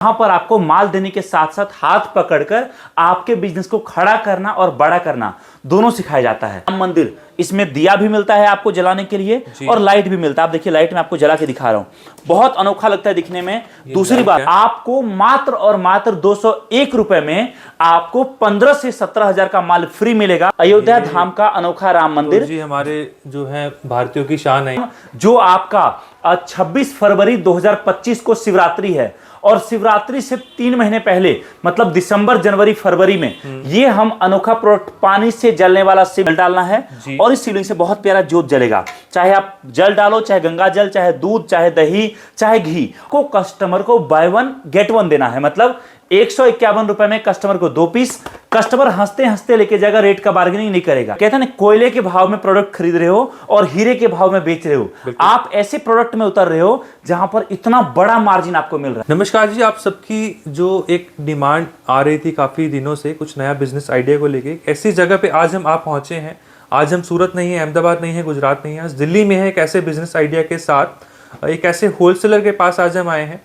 वहां पर आपको माल देने के साथ साथ हाथ पकड़कर आपके बिजनेस को खड़ा करना और बड़ा करना दोनों सिखाया जाता है। राम मंदिर, इसमें दिया भी मिलता है आपको जलाने के लिए और लाइट भी मिलता है। आप देखिए लाइट में आपको जला के दिखा रहा हूं, बहुत अनोखा लगता है दिखने में। दूसरी बात, आपको मात्र और मात्र 201 रुपए में आपको 15 से 17 हजार का माल फ्री मिलेगा। अयोध्या धाम का अनोखा राम मंदिर जी हमारे जो है भारतीयों की शान है, जो आपका 26 फरवरी 2025 को शिवरात्रि है और शिवरात्रि से 3 महीने पहले मतलब दिसंबर जनवरी फरवरी में ये हम अनोखा प्रोडक्ट पानी से जलने वाला शिवलिंग डालना है और इस शिवलिंग से बहुत प्यारा ज्योत जलेगा। चाहे आप जल डालो, चाहे गंगा जल, चाहे दूध, चाहे दही, चाहे घी को कस्टमर को बाय वन गेट वन देना है। मतलब 151 रुपए में कस्टमर को 2 पीस। कस्टमर हंसते हंसते लेके जाएगा, रेट का बार्गेनिंग नहीं करेगा। कहते हैं ना, कोयले के भाव में प्रोडक्ट खरीद रहे हो और हीरे के भाव में बेच रहे हो। आप ऐसे प्रोडक्ट में उतर रहे हो जहां पर इतना बड़ा मार्जिन आपको मिल रहा है। नमस्कार जी, आप सबकी जो एक डिमांड आ रही थी काफी दिनों से कुछ नया बिजनेस आइडिया को लेके, ऐसी जगह पे आज हम आप पहुंचे हैं। आज हम सूरत नहीं है, अहमदाबाद नहीं है, गुजरात नहीं है, आज दिल्ली में है। एक ऐसे बिजनेस आइडिया के साथ एक ऐसे होलसेलर के पास आज हम आए हैं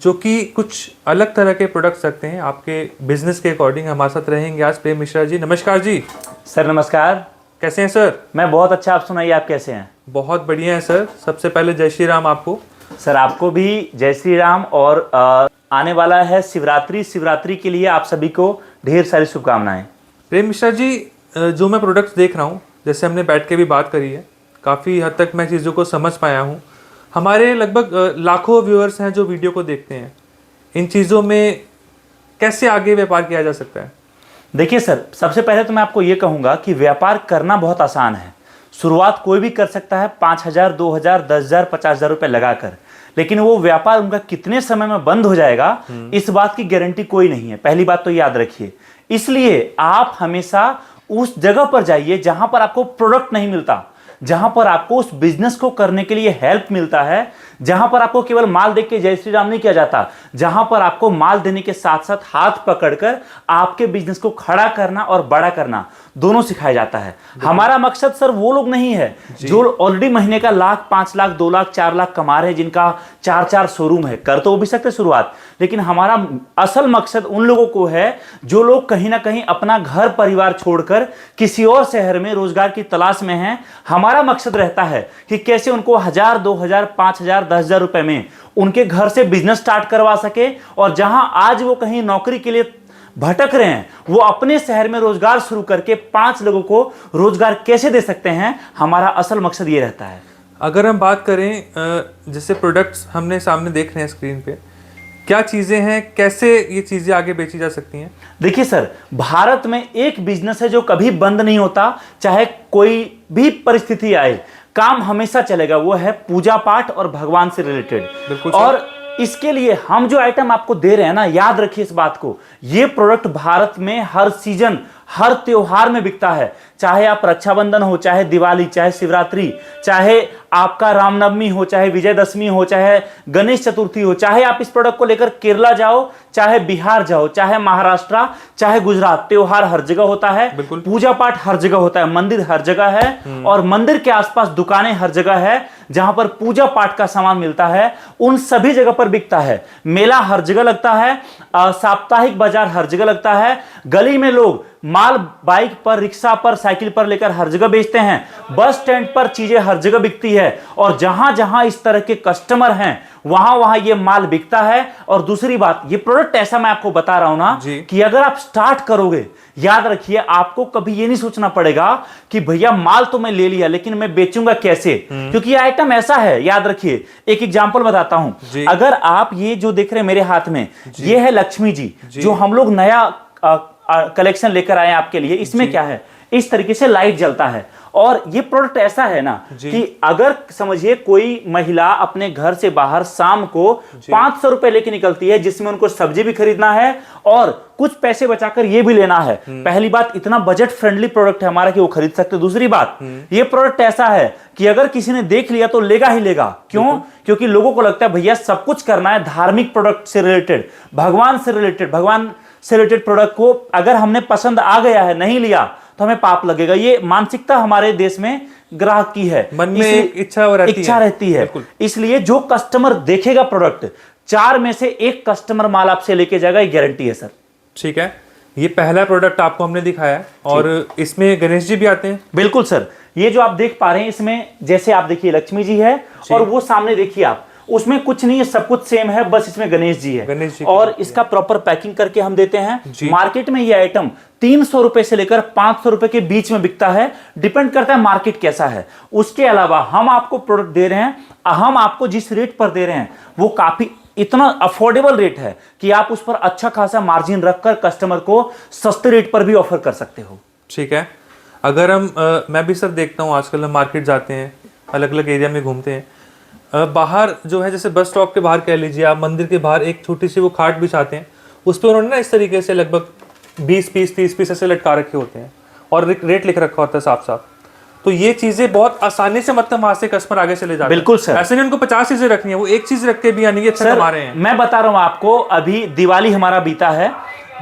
जो कि कुछ अलग तरह के प्रोडक्ट्स रखते हैं आपके बिजनेस के अकॉर्डिंग। हमारे साथ रहेंगे आज प्रेम मिश्रा जी। नमस्कार जी। सर नमस्कार। कैसे हैं सर? मैं बहुत अच्छा, आप सुनाइए, आप कैसे हैं? बहुत बढ़िया है सर। सबसे पहले जय श्री राम आपको। सर आपको भी जय श्री राम। और आने वाला है शिवरात्रि, शिवरात्रि के लिए आप सभी को ढेर सारी शुभकामनाएं। प्रेम मिश्रा जी, जो मैं प्रोडक्ट्स देख रहा हूँ, जैसे हमने बैठ के भी बात करी है, काफ़ी हद तक मैं चीज़ों को समझ पाया हूँ। हमारे लगभग लाखों व्यूअर्स हैं जो वीडियो को देखते हैं। इन चीज़ों में कैसे आगे व्यापार किया जा सकता है? देखिए सर, सबसे पहले तो मैं आपको ये कहूँगा कि व्यापार करना बहुत आसान है। शुरुआत कोई भी कर सकता है 5,000, 2,000, 10,000, 50,000 रुपये लगाकर। लेकिन वो व्यापार उनका कितने समय में बंद हो जाएगा, इस बात की गारंटी कोई नहीं है। पहली बात तो याद रखिए। इसलिए आप हमेशा उस जगह पर जाइए जहां पर आपको प्रोडक्ट नहीं मिलता, जहां पर आपको उस बिजनेस को करने के लिए हेल्प मिलता है, जहां पर आपको केवल माल देख के जय श्री राम नहीं किया जाता, जहां पर आपको माल देने के साथ साथ हाथ पकड़कर आपके बिजनेस को खड़ा करना और बड़ा करना दोनों सिखाया जाता है। हमारा मकसद सर वो लोग नहीं है जो ऑलरेडी महीने का लाख, 5 लाख, 2 लाख, 4 लाख कमा रहे हैं, जिनका 4 शोरूम है। कर तो वो भी सकते शुरुआत, लेकिन हमारा असल मकसद उन लोगों को है जो लोग कहीं ना कहीं अपना घर परिवार छोड़कर किसी और शहर में रोजगार की तलाश में हैं। हमारा मकसद रहता है कि कैसे उनको 1,000, 2,000, 5,000, 10,000 रुपए में उनके घर से बिजनेस स्टार्ट करवा सके और जहां आज वो कहीं नौकरी के लिए भटक रहे हैं, वो अपने शहर में रोजगार शुरू करके 5 लोगों को रोजगार कैसे दे सकते हैं। हमारा असल मकसद ये रहता है। अगर हम बात करें जैसे प्रोडक्ट्स हमने सामने देख रहे हैं स्क्रीन पे, क्या चीज़ें हैं, कैसे ये चीज़ें आगे बेची जा सकती हैं? देखिए सर, भारत में एक बिजनेस है जो कभी बंद नहीं होता, चाहे कोई भी परिस्थिति आए, काम हमेशा चलेगा। वो है पूजा पाठ और भगवान से रिलेटेड। और इसके लिए हम जो आइटम आपको दे रहे हैं ना, याद रखिए इस बात को, ये प्रोडक्ट भारत में हर सीजन, हर त्योहार में बिकता है। चाहे आप रक्षाबंधन हो, चाहे दिवाली, चाहे शिवरात्रि, चाहे आपका रामनवमी हो, चाहे विजयदशमी हो, चाहे गणेश चतुर्थी हो, चाहे आप इस प्रोडक्ट को लेकर केरला जाओ, चाहे बिहार जाओ, चाहे महाराष्ट्र, चाहे गुजरात, त्योहार हर जगह होता है, पूजा पाठ हर जगह होता है, मंदिर हर जगह है और मंदिर के आसपास दुकानें हर जगह है जहां पर पूजा पाठ का सामान मिलता है। उन सभी जगह पर बिकता है। मेला हर जगह लगता है, साप्ताहिक बाजार हर जगह लगता है। गली में लोग माल बाइक पर, रिक्शा पर, साइकिल पर लेकर हर जगह बेचते हैं। बस स्टैंड पर चीजें हर जगह बिकती है और जहां जहां इस तरह के कस्टमर हैं वहां वहां ये माल बिकता है। और दूसरी बात, ये प्रोडक्ट ऐसा मैं आपको बता रहा हूं ना कि अगर आप स्टार्ट करोगे, याद रखिए आपको कभी ये नहीं सोचना पड़ेगा कि भैया माल तो मैं ले लिया लेकिन मैं बेचूंगा कैसे, क्योंकि ये आइटम ऐसा है। याद रखिए, एक एग्जांपल बताता हूं। अगर आप ये जो देख रहे हैं मेरे हाथ में, ये है लक्ष्मी जी जो हम लोग नया कलेक्शन लेकर आए आपके लिए। इसमें क्या है, इस तरीके से लाइट जलता है और ये प्रोडक्ट ऐसा है ना कि अगर समझिए कोई महिला अपने घर से बाहर शाम को 500 रुपए लेके निकलती है, जिसमें उनको सब्जी भी खरीदना है और कुछ पैसे बचाकर ये भी लेना है। पहली बात, इतना बजट फ्रेंडली प्रोडक्ट है हमारा कि वो खरीद सकते। दूसरी बात, ये प्रोडक्ट ऐसा है कि अगर किसी ने देख लिया तो लेगा ही लेगा। क्यों? क्योंकि लोगों को लगता है भैया सब कुछ करना है धार्मिक प्रोडक्ट से रिलेटेड, भगवान से रिलेटेड प्रोडक्ट को अगर हमने पसंद आ गया है, नहीं लिया तो हमें पाप लगेगा। ये मानसिकता हमारे देश में ग्राहक की है, मन में इच्छा रहती है। इसलिए जो कस्टमर देखेगा प्रोडक्ट, 4 में से 1 कस्टमर माल आपसे लेके जाएगा, ये गारंटी है सर। ठीक है, ये पहला प्रोडक्ट आपको हमने दिखाया है और इसमें गणेश जी भी आते हैं। बिल्कुल सर, ये जो आप देख पा रहे हैं इसमें जैसे आप देखिए लक्ष्मी जी है और वो सामने देखिए आप, उसमें कुछ नहीं है, सब कुछ सेम है, बस इसमें गणेश जी है। गणेश जी और इसका प्रॉपर पैकिंग करके हम देते हैं। मार्केट में ये आइटम 300 रुपए से लेकर 500 रुपए के बीच में बिकता है, डिपेंड करता है मार्केट कैसा है। उसके अलावा हम आपको प्रोडक्ट दे रहे हैं, हम आपको जिस रेट पर दे रहे हैं वो काफी इतना अफोर्डेबल रेट है कि आप उस पर अच्छा खासा मार्जिन रखकर कस्टमर को सस्ते रेट पर भी ऑफर कर सकते हो। ठीक है, अगर हम मैं भी सर देखता हूँ आजकल हम मार्केट जाते हैं, अलग अलग एरिया में घूमते हैं, बाहर जो है जैसे बस स्टॉप के बाहर कह लीजिए आप, मंदिर के बाहर एक छोटी सी वो खाट बिछाते हैं, उस पर उन्होंने ना इस तरीके से लगभग 20 पीस 30 पीस ऐसे लटका रखे होते हैं और रेट लिख रखा होता है साफ साफ। तो ये चीजें बहुत आसानी से मतलब वहां से कस्टमर आगे चले जाते हैं। बिल्कुल सर, ऐसे नहीं उनको 50 चीजें रखनी है, वो एक चीज रख के भी यानी कि अच्छा कमा रहे हैं। मैं बता रहा हूं आपको, अभी दिवाली हमारा बीता है,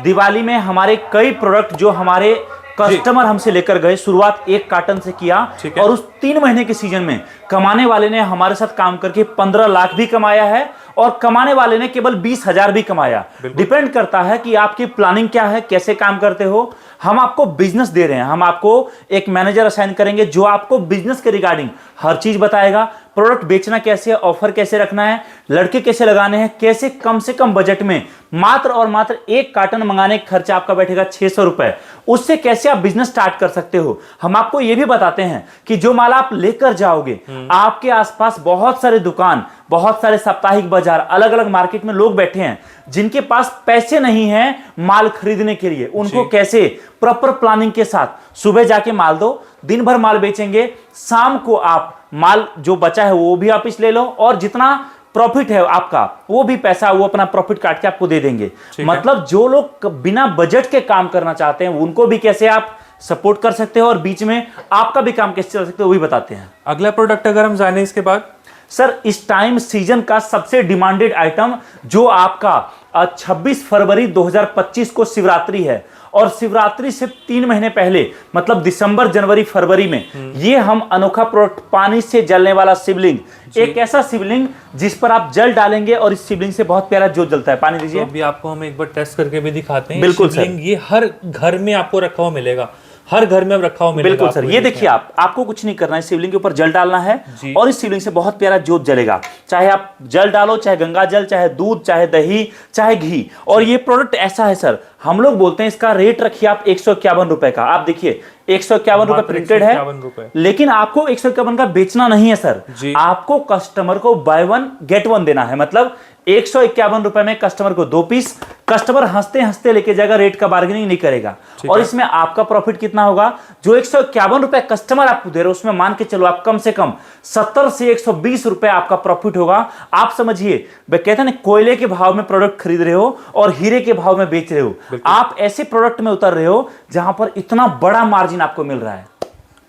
दिवाली में हमारे कई प्रोडक्ट जो हमारे कस्टमर हमसे लेकर गए, शुरुआत 1 कार्टन से किया और उस 3 महीने के सीजन में कमाने वाले ने हमारे साथ काम करके 15 लाख भी कमाया है और कमाने वाले ने केवल 20,000 भी कमाया। डिपेंड करता है कि आपकी प्लानिंग क्या है, कैसे काम करते हो। हम आपको बिजनेस दे रहे हैं, हम आपको एक मैनेजर असाइन करेंगे जो आपको बिजनेस के रिगार्डिंग हर चीज बताएगा, प्रोडक्ट बेचना कैसे है, ऑफर कैसे रखना है, लड़के कैसे लगाने हैं, कैसे कम से कम बजट में मात्र और मात्र 1 कार्टन मंगाने का खर्चा आपका बैठेगा 600 रुपए, उससे कैसे आप बिजनेस स्टार्ट कर सकते हो। हम आपको यह भी बताते हैं कि जो माल आप लेकर जाओगे, आपके आसपास बहुत सारे दुकान, बहुत सारे साप्ताहिक बाजार, अलग अलग मार्केट में लोग बैठे हैं जिनके पास पैसे नहीं है माल खरीदने के लिए, उनको कैसे प्रॉपर प्लानिंग के साथ सुबह जाके माल दो, दिन भर माल बेचेंगे, शाम को आप माल जो बचा है वो भी वापिस ले लो और जितना प्रॉफिट है आपका वो भी पैसा वो अपना प्रॉफिट काट के आपको दे देंगे। मतलब जो लोग बिना बजट के काम करना चाहते हैं उनको भी कैसे आप सपोर्ट कर सकते हो और बीच में आपका भी काम कैसे चल सकते हो वो भी बताते हैं। अगला प्रोडक्ट अगर हम जाने इसके बाद सर, इस टाइम सीजन का सबसे डिमांडेड आइटम जो आपका 26 फरवरी 2025 को शिवरात्रि है और शिवरात्रि से 3 महीने पहले मतलब दिसंबर जनवरी फरवरी में ये हम अनोखा प्रोडक्ट, पानी से जलने वाला शिवलिंग, एक ऐसा शिवलिंग जिस पर आप जल डालेंगे और इस शिवलिंग से बहुत प्यारा ज्योत जलता है। पानी दीजिए। तो अभी आपको हम एक बार टेस्ट करके भी दिखाते हैं। बिल्कुल शिवलिंग ये हर घर में आपको रखा हुआ मिलेगा, हर घर में अब रखा हुआ मिलेगा। बिल्कुल सर, ये देखिए आपको कुछ नहीं करना है, शिवलिंग के ऊपर जल डालना है और इस शिवलिंग से बहुत प्यारा ज्योत जलेगा। चाहे आप जल डालो, चाहे गंगा जल, चाहे दूध, चाहे दही, चाहे घी। और ये प्रोडक्ट ऐसा है सर, हम लोग बोलते हैं इसका रेट रखिए आप 151 रुपए का। आप देखिए 151 रुपए प्रिंटेड है, लेकिन आपको 151 का बेचना नहीं है सर, आपको कस्टमर को बाय 1 गेट 1 देना है। मतलब 151 रुपए में कस्टमर को 2 पीस, कस्टमर हंसते हंसते लेके जाएगा, रेट का बार्गेनिंग नहीं करेगा। और इसमें आपका प्रॉफिट कितना होगा, जो 151 रुपए कस्टमर आपको दे रहे हो उसमें मान के चलो आप कम से कम 70 से 120 रुपए आपका प्रॉफिट होगा। आप समझिए, कहते हैं ना कोयले के भाव में प्रोडक्ट खरीद रहे हो और हीरे के भाव में बेच रहे हो, आप ऐसे प्रोडक्ट में उतर रहे हो जहां पर इतना बड़ा मार्जिन आपको मिल रहा है।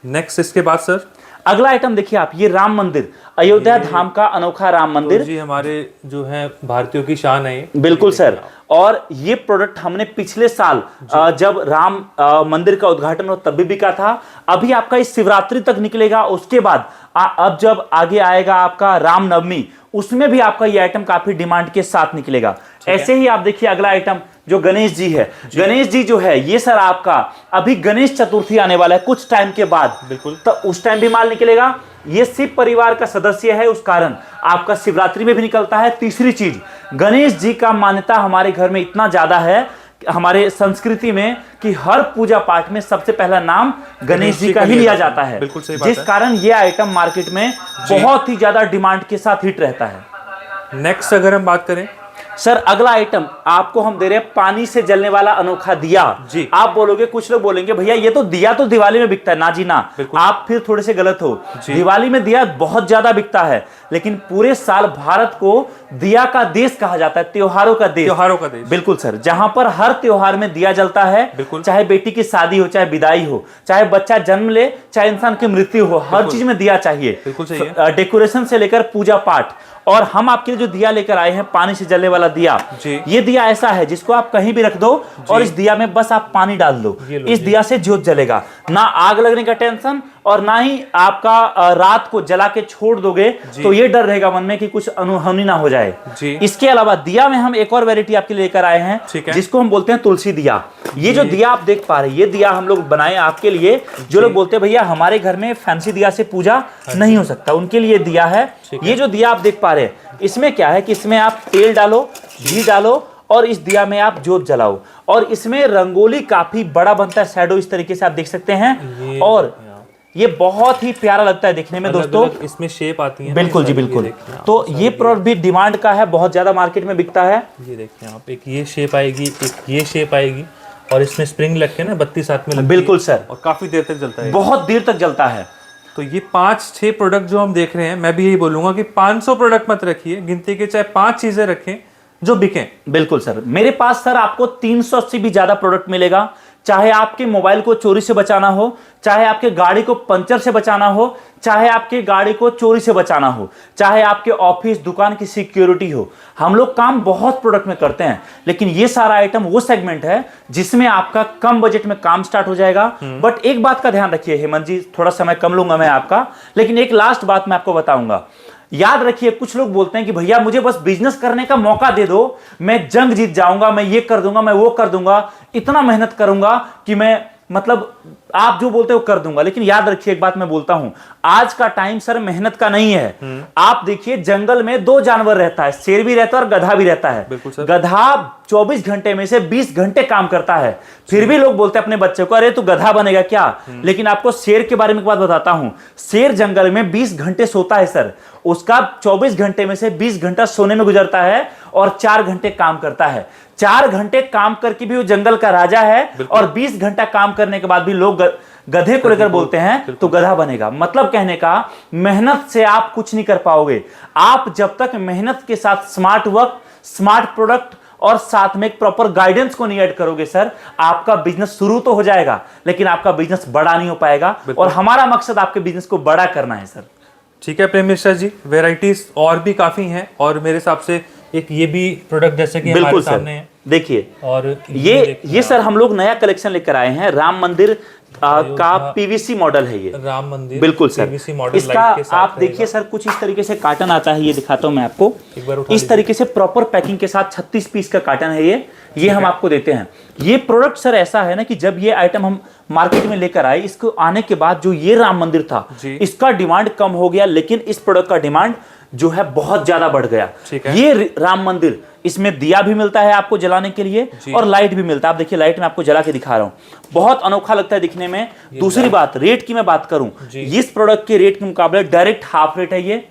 नेक्स्ट इसके बाद सर अगला आइटम देखिए आप, ये राम मंदिर, अयोध्या धाम का अनोखा राम मंदिर। जी हमारे जो है भारतीयों की शान है। बिल्कुल सर, और ये प्रोडक्ट हमने पिछले साल जब राम मंदिर का उद्घाटन हो तब भी बिका था। अभी आपका इस शिवरात्रि तक निकलेगा, उसके बाद अब जब आगे आएगा आपका रामनवमी, उसमें भी आपका ये आइटम काफी डिमांड के साथ निकलेगा। ऐसे ही आप देखिए अगला आइटम जो गणेश जी है, गणेश जी जो है ये सर आपका अभी गणेश चतुर्थी आने वाला है कुछ टाइम के बाद, बिल्कुल, तो उस टाइम भी माल निकलेगा। ये शिव परिवार का सदस्य है, उस कारण आपका शिवरात्रि में भी निकलता है। तीसरी चीज, गणेश जी का मान्यता हमारे घर में इतना ज्यादा है हमारे संस्कृति में कि हर पूजा पाठ में सबसे पहला नाम गणेश जी का ही लिया जाता है, जिस कारण ये आइटम मार्केट में बहुत ही ज्यादा डिमांड के साथ हिट रहता है। नेक्स्ट अगर हम बात करें सर, अगला आइटम आपको हम दे रहे हैं पानी से जलने वाला अनोखा दिया। जी आप बोलोगे, कुछ लोग बोलेंगे भैया ये तो दिया तो दिवाली में बिकता है। ना जी ना, आप फिर थोड़े से गलत हो। दिवाली में दिया बहुत ज्यादा बिकता है, लेकिन पूरे साल भारत को दिया का देश कहा जाता है, त्योहारों का देश। त्योहारों का देश, बिल्कुल सर, जहां पर हर त्योहार में दिया जलता है, चाहे बेटी की शादी हो, चाहे विदाई हो, चाहे बच्चा जन्म ले, चाहे इंसान की मृत्यु हो, हर चीज में दिया चाहिए। डेकोरेशन से लेकर पूजा पाठ। और हम आपके लिए जो दिया लेकर आए हैं, पानी से जलने वाला दिया, ये दिया ऐसा है जिसको आप कहीं भी रख दो और इस दिया में बस आप पानी डाल दो, इस दिया से ज्योत जलेगा। ना आग लगने का टेंशन और ना ही आपका रात को जला के छोड़ दोगे तो ये डर रहेगा मन में कि कुछ अनहोनी ना हो जाए जी। इसके अलावा दिया में हम एक और वैरायटी आपके लिए लेकर आए हैं जिसको हम बोलते हैं तुलसी दिया। ये जो दिया आप देख पा रहे हैं, ये दिया हम लोग बनाए आपके लिए। जो लोग बोलते हैं भैया हमारे घर में फैंसी दिया से पूजा नहीं हो सकता, उनके लिए दिया है। ये जो दिया आप देख पा रहे हैं, इसमें क्या है कि इसमें आप तेल डालो, घी डालो और इस दिया में आप जोत जलाओ और इसमें रंगोली काफी बड़ा बनता है, शैडो इस तरीके से आप देख सकते हैं और ये बहुत ही प्यारा लगता है देखने में दोस्तों। इसमें शेप आती है। बिल्कुल जी बिल्कुल। तो ये प्रोडक्ट भी डिमांड का है, बहुत ज्यादा मार्केट में बिकता है। ये देखिए आप, एक ये शेप आएगी, एक ये शेप आएगी और इसमें स्प्रिंग लग के ना बत्ती साथ में लगती है। बिल्कुल सर, और काफी देर तक जलता है, बहुत देर तक जलता है। तो ये 5-6 प्रोडक्ट जो हम देख रहे हैं, मैं भी यही बोलूंगा कि 500 प्रोडक्ट मत रखिए, गिनती के चाहे 5 चीजें रखें जो बिकें। बिल्कुल सर, मेरे पास सर आपको 380 भी ज्यादा प्रोडक्ट मिलेगा। चाहे आपके मोबाइल को चोरी से बचाना हो, चाहे आपके गाड़ी को पंचर से बचाना हो, चाहे आपके गाड़ी को चोरी से बचाना हो, चाहे आपके ऑफिस दुकान की सिक्योरिटी हो, हम लोग काम बहुत प्रोडक्ट में करते हैं। लेकिन ये सारा आइटम वो सेगमेंट है जिसमें आपका कम बजट में काम स्टार्ट हो जाएगा। बट एक बात का ध्यान रखिए हेमंत जी, थोड़ा समय कम लूंगा मैं आपका, लेकिन एक लास्ट बात मैं आपको बताऊंगा। याद रखिए, कुछ लोग बोलते हैं कि भैया मुझे बस बिजनेस करने का मौका दे दो, मैं जंग जीत जाऊंगा, मैं ये कर दूंगा, मैं वो कर दूंगा, इतना मेहनत करूंगा कि मैं मतलब आप जो बोलते हो कर दूंगा। लेकिन याद रखिए एक बात मैं बोलता हूं, आज का टाइम सर मेहनत का नहीं है। आप देखिए जंगल में 2 जानवर रहता है, शेर भी रहता है और गधा भी रहता है। गधा 24 घंटे में से 20 घंटे काम करता है, फिर भी लोग बोलते हैं अपने बच्चे को अरे तू गधा बनेगा क्या। लेकिन आपको शेर के बारे में एक बात बताता हूं, शेर जंगल में 20 घंटे सोता है सर, उसका 24 घंटे में से 20 घंटा सोने में गुजरता है और 4 घंटे काम करता है। 4 घंटे काम करके भी वो जंगल का राजा है और 20 घंटा काम करने के बाद भी लोग गधे को लेकर बोलते हैं तो गधा बनेगा। मतलब कहने का, मेहनत से आप कुछ नहीं कर पाओगे। आप जब तक मेहनत के साथ स्मार्ट वर्क, स्मार्ट प्रोडक्ट और साथ में एक प्रॉपर गाइडेंस को नहीं ऐड करोगे सर, आपका बिजनेस शुरू तो हो जाएगा लेकिन आपका बिजनेस बड़ा नहीं हो पाएगा। और हमारा मकसद आपके बिजनेस को बड़ा करना है सर। ठीक है प्रेम मिश्रा जी, वेराइटीज और भी काफी हैं और मेरे हिसाब से एक ये भी प्रोडक्ट जैसे कि हमारे सामने है, देखिए। और ये सर हम लोग नया कलेक्शन लेकर आए हैं, राम मंदिर का पीवीसी मॉडल है ये। राम मंदिर बिल्कुल सर, पीवीसी मॉडल इसका आप देखिए सर, कुछ इस तरीके से कार्टन आता है, ये दिखाता हूं मैं आपको। इस तरीके से प्रॉपर पैकिंग के साथ 36 पीस का कार्टन है ये हम आपको देते हैं। ये प्रोडक्ट सर ऐसा है ना कि जब ये आइटम हम मार्केट में लेकर आए, इसको आने के बाद जो ये राम मंदिर था इसका डिमांड कम हो गया, लेकिन इस प्रोडक्ट का डिमांड जो है बहुत ज्यादा बढ़ गया। ये राम मंदिर, इसमें दिया भी मिलता है आपको जलाने के लिए और लाइट भी मिलता है। आप देखिए लाइट में आपको जला के दिखा रहा हूं, बहुत अनोखा लगता है दिखने में। दूसरी बात, रेट की मैं बात करूं, इस प्रोडक्ट के रेट के मुकाबले डायरेक्ट हाफ रेट है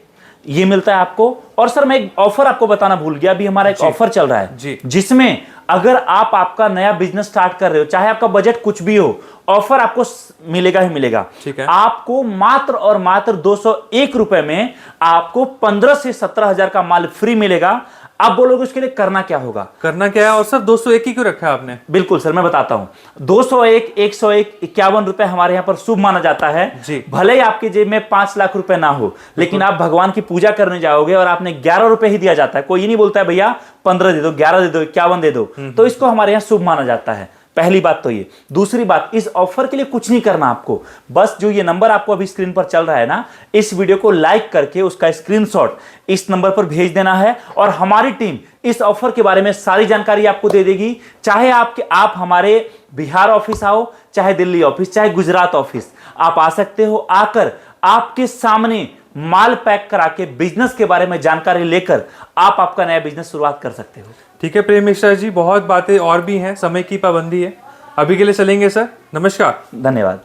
ये मिलता है आपको। और सर मैं एक ऑफर आपको बताना भूल गया, अभी हमारा एक ऑफर चल रहा है जिसमें अगर आप आपका नया बिजनेस स्टार्ट कर रहे हो, चाहे आपका बजट कुछ भी हो, ऑफर आपको मिलेगा ही मिलेगा। आपको मात्र और मात्र 201 रुपए में आपको 15 से 17 हजार का माल फ्री मिलेगा। आप बोलोगे उसके लिए करना क्या होगा? करना क्या है? और सर 201 ही क्यों रखा है आपने? बिल्कुल सर, मैं बताता हूं। 201, 101, 51 रुपए हमारे यहां पर शुभ माना जाता है जी। भले ही आपके जेब में 5 लाख रुपए ना हो, लेकिन आप भगवान की पूजा करने जाओगे और आपने 11 रुपए ही दिया जाता है। कोई ये नहीं बोलता है भैया 15 दे दो, 11 दे दो, 51 दे दो, तो इसको हमारे यहां शुभ माना जाता है। पहली बात तो ये। दूसरी बात, इस ऑफर के लिए कुछ नहीं करना आपको, बस जो ये नंबर आपको अभी स्क्रीन पर चल रहा है ना, इस वीडियो को लाइक करके उसका स्क्रीनशॉट इस नंबर पर भेज देना है और हमारी टीम इस ऑफर के बारे में सारी जानकारी आपको दे देगी। चाहे आप हमारे बिहार ऑफिस आओ, चाहे दिल्ली ऑफिस, चाहे गुजरात ऑफिस, आप आ सकते हो। आकर आपके सामने माल पैक करा के बिजनेस के बारे में जानकारी लेकर आप आपका नया बिजनेस शुरुआत कर सकते हो। ठीक है प्रेम मिश्रा जी, बहुत बातें और भी हैं, समय की पाबंदी है, अभी के लिए चलेंगे सर। नमस्कार, धन्यवाद।